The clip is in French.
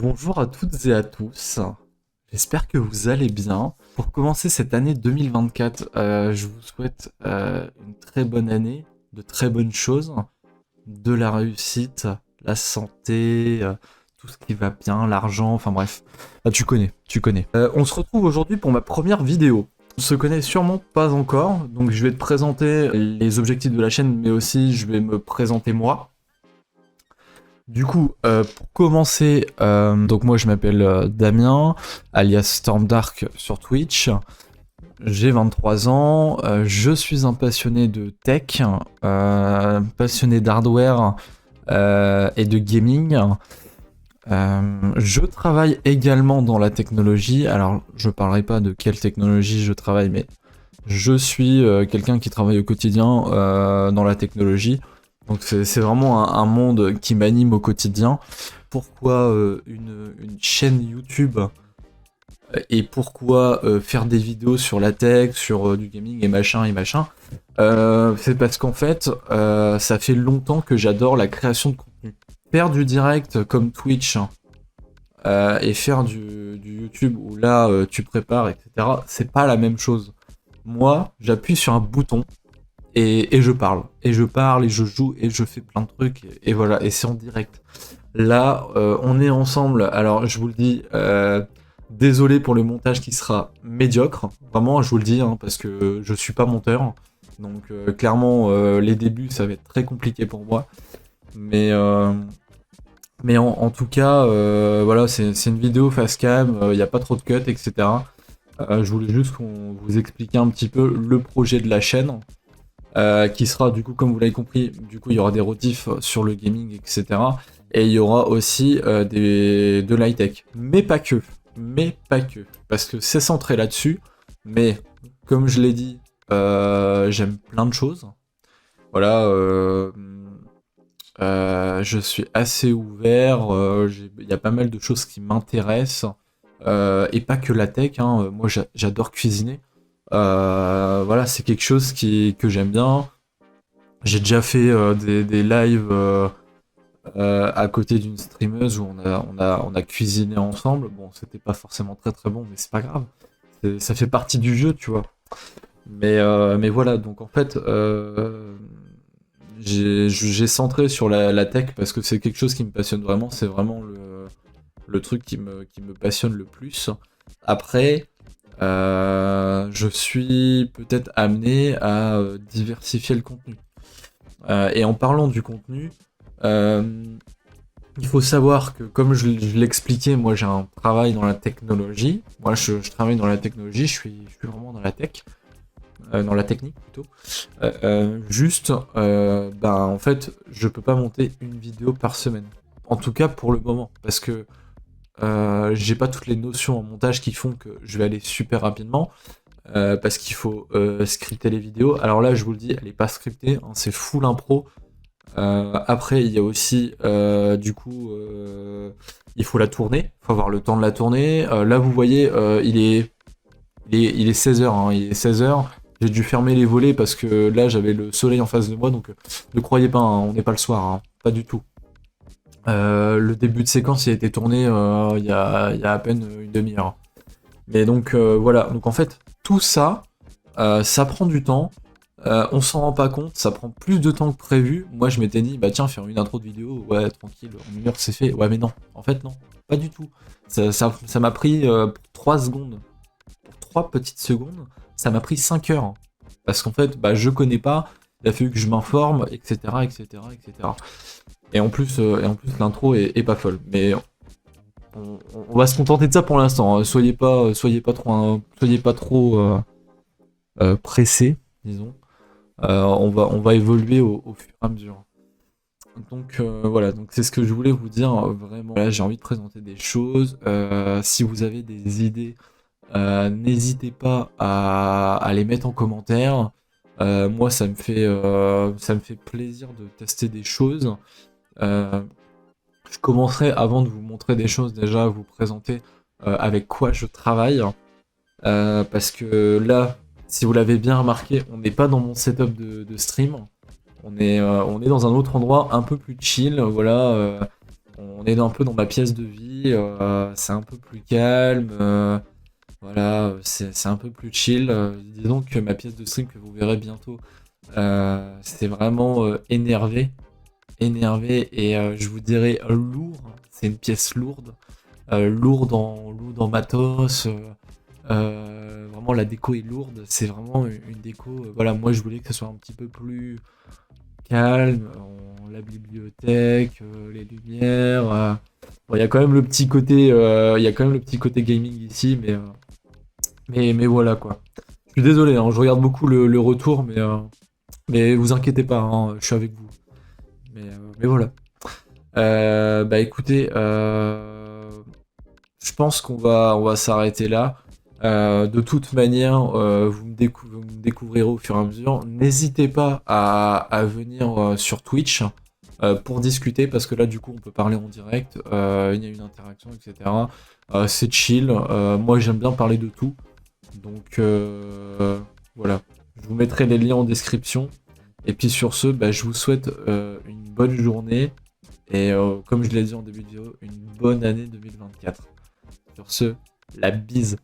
Bonjour à toutes et à tous, j'espère que vous allez bien. Pour commencer cette année 2024, je vous souhaite une très bonne année, de très bonnes choses, de la réussite, la santé, tout ce qui va bien, l'argent, enfin bref. Ah, tu connais, tu connais. On se retrouve aujourd'hui pour ma première vidéo. On se connaît sûrement pas encore, donc je vais te présenter les objectifs de la chaîne, mais aussi je vais me présenter moi. Du coup, pour commencer, donc moi je m'appelle Damien, alias Stormdark sur Twitch. J'ai 23 ans, je suis un passionné de tech, passionné d'hardware et de gaming. Je travaille également dans la technologie, alors je parlerai pas de quelle technologie je travaille, mais je suis quelqu'un qui travaille au quotidien dans la technologie. Donc c'est vraiment un monde qui m'anime au quotidien. Pourquoi une chaîne YouTube et pourquoi faire des vidéos sur la tech, sur du gaming et machin et machin. C'est parce qu'en fait, ça fait longtemps que j'adore la création de contenu. Faire du direct comme Twitch et faire du YouTube où là tu prépares, etc., c'est pas la même chose. Moi, j'appuie sur un bouton et je parle. Et je parle et je joue et je fais plein de trucs et voilà, et c'est en direct. Là, on est ensemble. Alors, je vous le dis, désolé pour le montage qui sera médiocre. Vraiment, je vous le dis, hein, parce que je suis pas monteur. Donc, clairement, les débuts, ça va être très compliqué pour moi. Mais en tout cas, voilà, c'est une vidéo face cam, il n'y a pas trop de cuts, etc. Je voulais juste qu'on vous explique un petit peu le projet de la chaîne. Qui sera du coup, comme vous l'avez compris, du coup il y aura des rotifs sur le gaming, etc. Et il y aura aussi de l'high-tech. Mais pas que. Mais pas que. Parce que c'est centré là-dessus. Mais comme je l'ai dit, j'aime plein de choses. Voilà. Je suis assez ouvert. Il y a pas mal de choses qui m'intéressent. Et pas que la tech. Hein. Moi j'adore cuisiner. Voilà, c'est quelque chose que j'aime bien. J'ai déjà fait des lives à côté d'une streameuse où on a cuisiné ensemble. Bon, c'était pas forcément très très bon, mais c'est pas grave. Ça fait partie du jeu, tu vois. Mais voilà, donc en fait, j'ai centré sur la tech parce que c'est quelque chose qui me passionne vraiment. C'est vraiment le truc qui me passionne le plus. Après, je suis peut-être amené à diversifier le contenu. Et en parlant du contenu, euh, il faut savoir que, comme je l'expliquais, moi j'ai un travail dans la technologie. Moi je travaille dans la technologie, je suis vraiment dans la tech, dans la technique plutôt. Juste, en fait, je peux pas monter une vidéo par semaine. En tout cas pour le moment, parce que j'ai pas toutes les notions en montage qui font que je vais aller super rapidement. Parce qu'il faut scripter les vidéos. Alors là, je vous le dis, elle est pas scriptée, hein, c'est full impro. Après, il y a aussi, il faut la tourner, il faut avoir le temps de la tourner. Là, vous voyez, il est 16h, hein, il est 16h. J'ai dû fermer les volets parce que là, j'avais le soleil en face de moi, donc ne croyez pas, hein, on n'est pas le soir, hein, pas du tout. Le début de séquence, il a été tourné il y a à peine une demi-heure. Mais donc voilà, donc en fait, tout ça, ça prend du temps, on s'en rend pas compte, ça prend plus de temps que prévu. Moi je m'étais dit, bah tiens, faire une intro de vidéo, ouais, tranquille, en une heure c'est fait. Ouais, mais non, en fait, non, pas du tout. Ça m'a pris 3 secondes, pour 3 petites secondes, ça m'a pris 5 heures. Parce qu'en fait, bah, je connais pas, il a fallu que je m'informe, etc., etc., etc. Et en plus l'intro est pas folle. Mais on va se contenter de ça pour l'instant. Hein. Soyez pas trop pressés, disons. On va évoluer au fur et à mesure. Donc voilà, donc c'est ce que je voulais vous dire vraiment. Là, j'ai envie de présenter des choses. Si vous avez des idées, n'hésitez pas à les mettre en commentaire. Moi, ça me fait plaisir de tester des choses. Euh, je commencerai avant de vous montrer des choses déjà, à vous présenter avec quoi je travaille. Parce que là, si vous l'avez bien remarqué, on n'est pas dans mon setup de stream. On est dans un autre endroit un peu plus chill. Voilà, on est un peu dans ma pièce de vie. aujourd'hui, c'est un peu plus calme. Voilà, c'est un peu plus chill. Disons que ma pièce de stream que vous verrez bientôt, c'est vraiment énervé et je vous dirais lourd. C'est une pièce lourde, lourde en matos. Vraiment la déco est lourde. C'est vraiment une déco. Voilà, moi je voulais que ce soit un petit peu plus calme. La bibliothèque, les lumières. Bon, il y a quand même le petit côté, il y a quand même le petit côté gaming ici, mais voilà quoi. Je suis désolé, hein, je regarde beaucoup le retour, mais vous inquiétez pas, hein, je suis avec vous. Mais voilà. Bah écoutez, je pense qu'on va s'arrêter là. De toute manière, vous me découvrirez au fur et à mesure. N'hésitez pas à venir sur Twitch pour discuter, parce que là, du coup, on peut parler en direct. Il y a une interaction, etc. C'est chill. Moi, j'aime bien parler de tout. Donc, voilà. Je vous mettrai les liens en description. Et puis sur ce, bah, je vous souhaite une bonne journée. Et comme je l'ai dit en début de vidéo, une bonne année 2024. Sur ce, la bise.